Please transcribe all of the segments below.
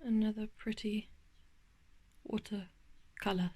Another pretty watercolour.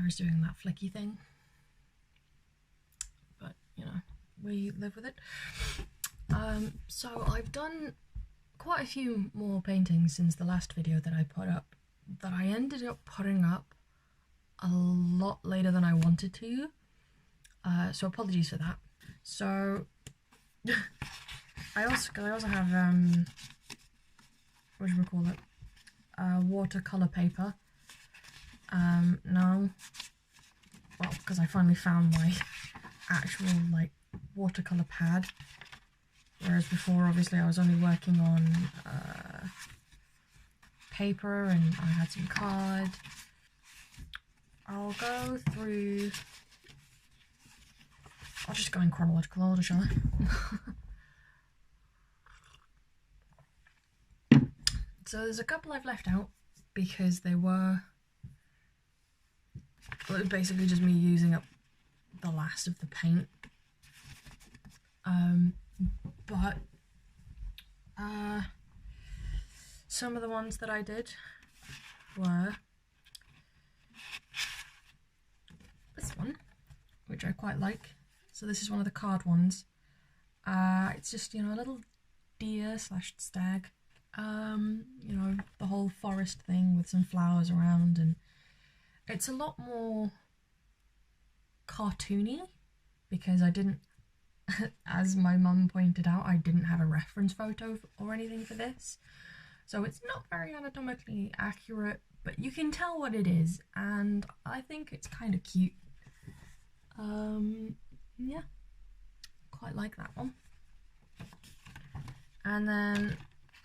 camera is doing that flicky thing. But, you know, we live with it. So I've done quite a few more paintings since the last video that I put up, that I ended up putting up a lot later than I wanted to. So apologies for that. So I also have what do we call it? Watercolor paper. Now, well, because I finally found my actual like watercolor pad, whereas before obviously I was only working on paper and I had some card. I'll go through, I'll just go in chronological order, shall I? So there's a couple I've left out because they were, well, it was basically just me using up the last of the paint. But some of the ones that I did were this one, which I quite like. So this is one of the card ones. It's just, you know, a little deer slash stag. You know, the whole forest thing with some flowers around, and it's a lot more cartoony because I didn't, as my mum pointed out, I didn't have a reference photo or anything for this. So it's not very anatomically accurate, but you can tell what it is, and I think it's kind of cute. Yeah, quite like that one. And then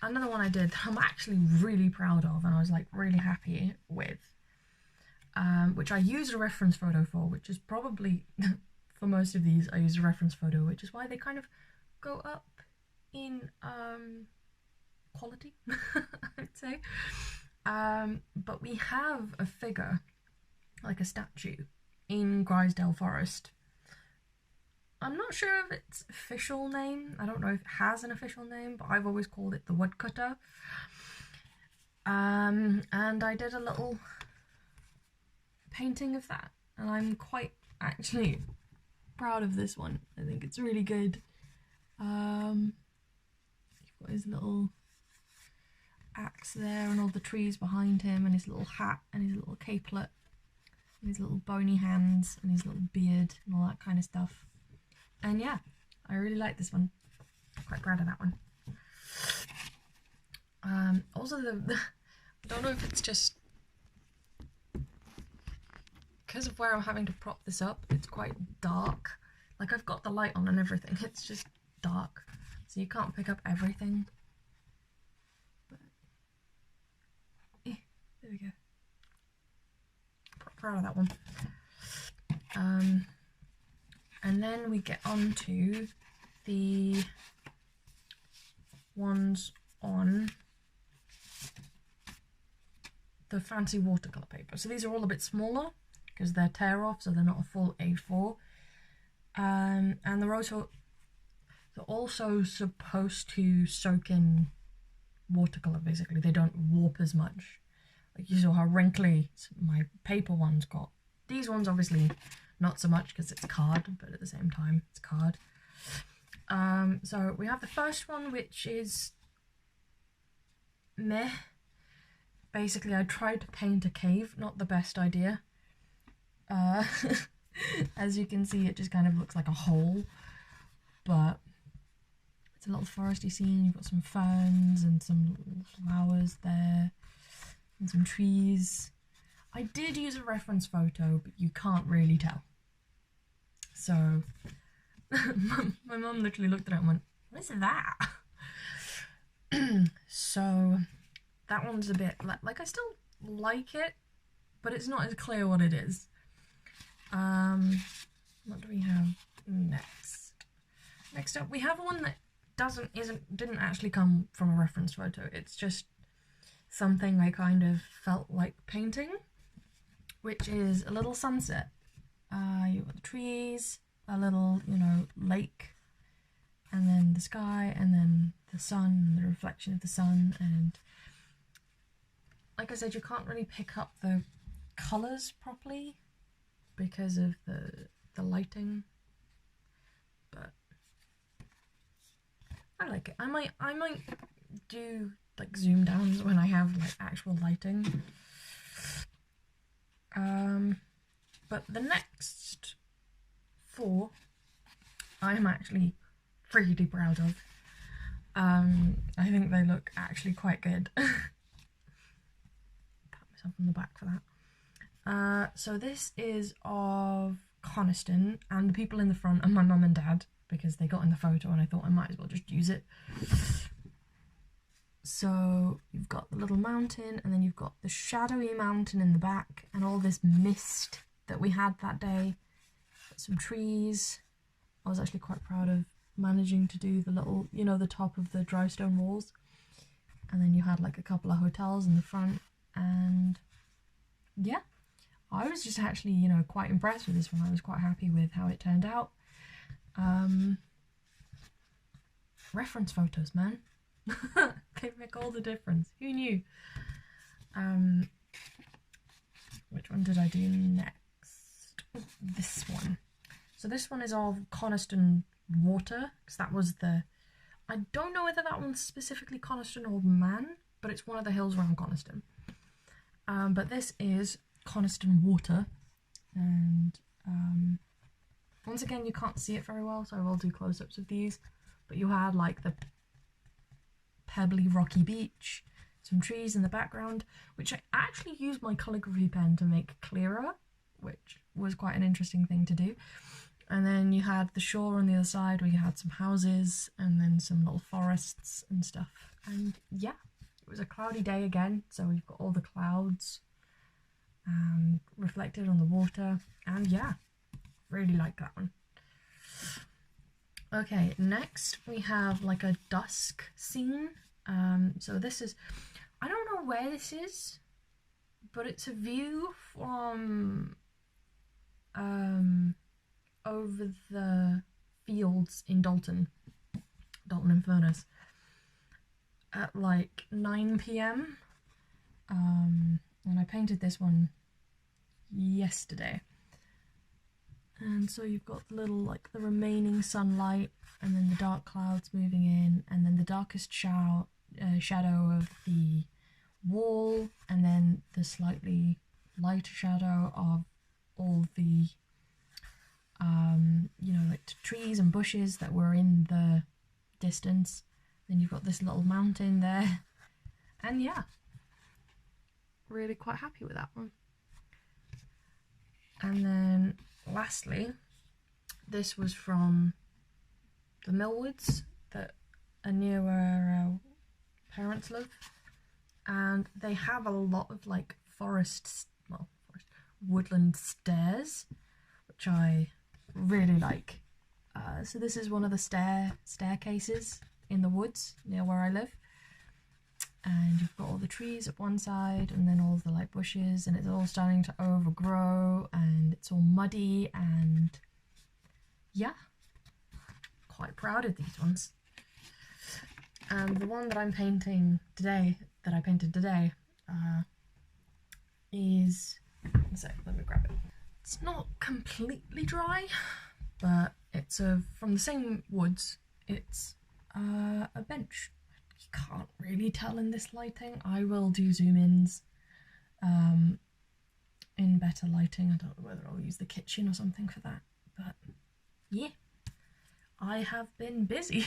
another one I did that I'm actually really proud of and I was like really happy with, which I used a reference photo for, which is probably, for most of these I used a reference photo, which is why they kind of go up in quality, I'd say. But we have a figure, like a statue, in Grisdale Forest. I'm not sure of its official name. I don't know if it has an official name, but I've always called it the woodcutter. And I did a little painting of that, and I'm quite actually proud of this one. I think it's really good. You've got his little axe there and all the trees behind him, and his little hat and his little capelet and his little bony hands and his little beard and all that kind of stuff. And yeah, I really like this one. I'm quite proud of that one. Also, I don't know if it's just because of where I'm having to prop this up, it's quite dark. Like, I've got the light on and everything, it's just dark, so you can't pick up everything. But, there we go. Proud of that one. And then we get on to the ones on the fancy watercolour paper. So these are all a bit smaller because they're tear off, so they're not a full A4. And they're also supposed to soak in watercolour, basically. They don't warp as much. Like, you saw how wrinkly my paper ones got. These ones obviously not so much because it's card, but at the same time it's card. So we have the first one, which is meh. Basically, I tried to paint a cave, not the best idea. As you can see, it just kind of looks like a hole, but it's a little foresty scene. You've got some ferns and some flowers there and some trees. I did use a reference photo, but you can't really tell. So my mum literally looked at it and went, "What is that?" So that one's a bit like I still like it, but it's not as clear what it is. What do we have next? Next up, we have one that didn't actually come from a reference photo. It's just something I kind of felt like painting, which is a little sunset. You've got the trees, a little, you know, lake, and then the sky, and then the sun, and the reflection of the sun, and like I said, you can't really pick up the colours properly. because of the lighting, but I like it. I might do like zoom downs when I have like actual lighting. But the next 4 I am actually pretty proud of. I think they look actually quite good. Pat myself on the back for that. So this is of Coniston, and the people in the front are my mum and dad because they got in the photo and I thought I might as well just use it. So you've got the little mountain, and then you've got the shadowy mountain in the back and all this mist that we had that day. Some trees. I was actually quite proud of managing to do the little, you know, the top of the dry stone walls. And then you had like a couple of hotels in the front, and yeah, I was just actually, you know, quite impressed with this one. I was quite happy with how it turned out. Reference photos, man. They make all the difference. Who knew? Which one did I do next? Oh, this one. So this one is of Coniston Water, because that was the... I don't know whether that one's specifically Coniston or Man, but it's one of the hills around Coniston. But this is Coniston Water, and once again you can't see it very well, so I will do close-ups of these, but you had like the pebbly rocky beach, some trees in the background, which I actually used my calligraphy pen to make clearer, which was quite an interesting thing to do. And then you had the shore on the other side where you had some houses and then some little forests and stuff. And yeah, it was a cloudy day again, so we've got all the clouds reflected on the water, and yeah, really like that one. Okay, next we have like a dusk scene. So this is, I don't know where this is, but it's a view from over the fields in Dalton in Furness at like 9 PM. And I painted this one yesterday. And so you've got the little, like the remaining sunlight, and then the dark clouds moving in, and then the darkest shadow of the wall, and then the slightly lighter shadow of all the you know, like trees and bushes that were in the distance. Then you've got this little mountain there, and yeah, really quite happy with that one. And then lastly, this was from the Millwoods that are near where our parents live, and they have a lot of like woodland stairs, which I really like. So this is one of the staircases in the woods near where I live, and you've got all the trees at one side and then all the like bushes, and it's all starting to overgrow and it's all muddy, and yeah, quite proud of these ones. And the one that I'm painting today, that I painted today, is, so let me grab it. It's not completely dry, but it's from the same woods. It's a bench. You can't really tell in this lighting. I will do zoom-ins in better lighting. I don't know whether I'll use the kitchen or something for that, but yeah, I have been busy.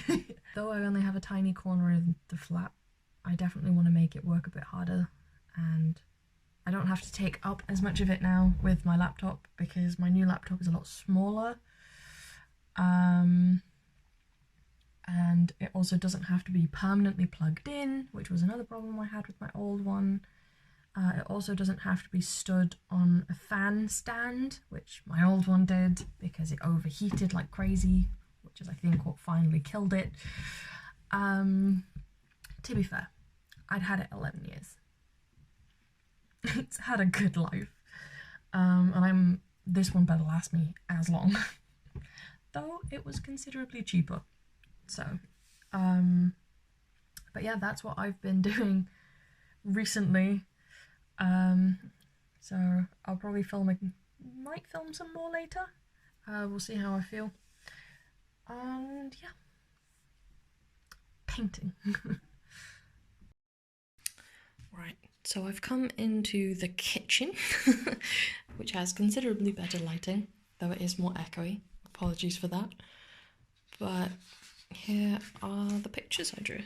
Though I only have a tiny corner of the flat, I definitely want to make it work a bit harder, and I don't have to take up as much of it now with my laptop because my new laptop is a lot smaller. And it also doesn't have to be permanently plugged in, which was another problem I had with my old one. It also doesn't have to be stood on a fan stand, which my old one did because it overheated like crazy, which is I think what finally killed it. To be fair, I'd had it 11 years. It's had a good life, and this one better last me as long. Though it was considerably cheaper. So, but yeah, that's what I've been doing recently. So I'll probably film might film some more later. We'll see how I feel. And yeah, painting. Right, so I've come into the kitchen, which has considerably better lighting, though it is more echoey. Apologies for that. But here are the pictures I drew.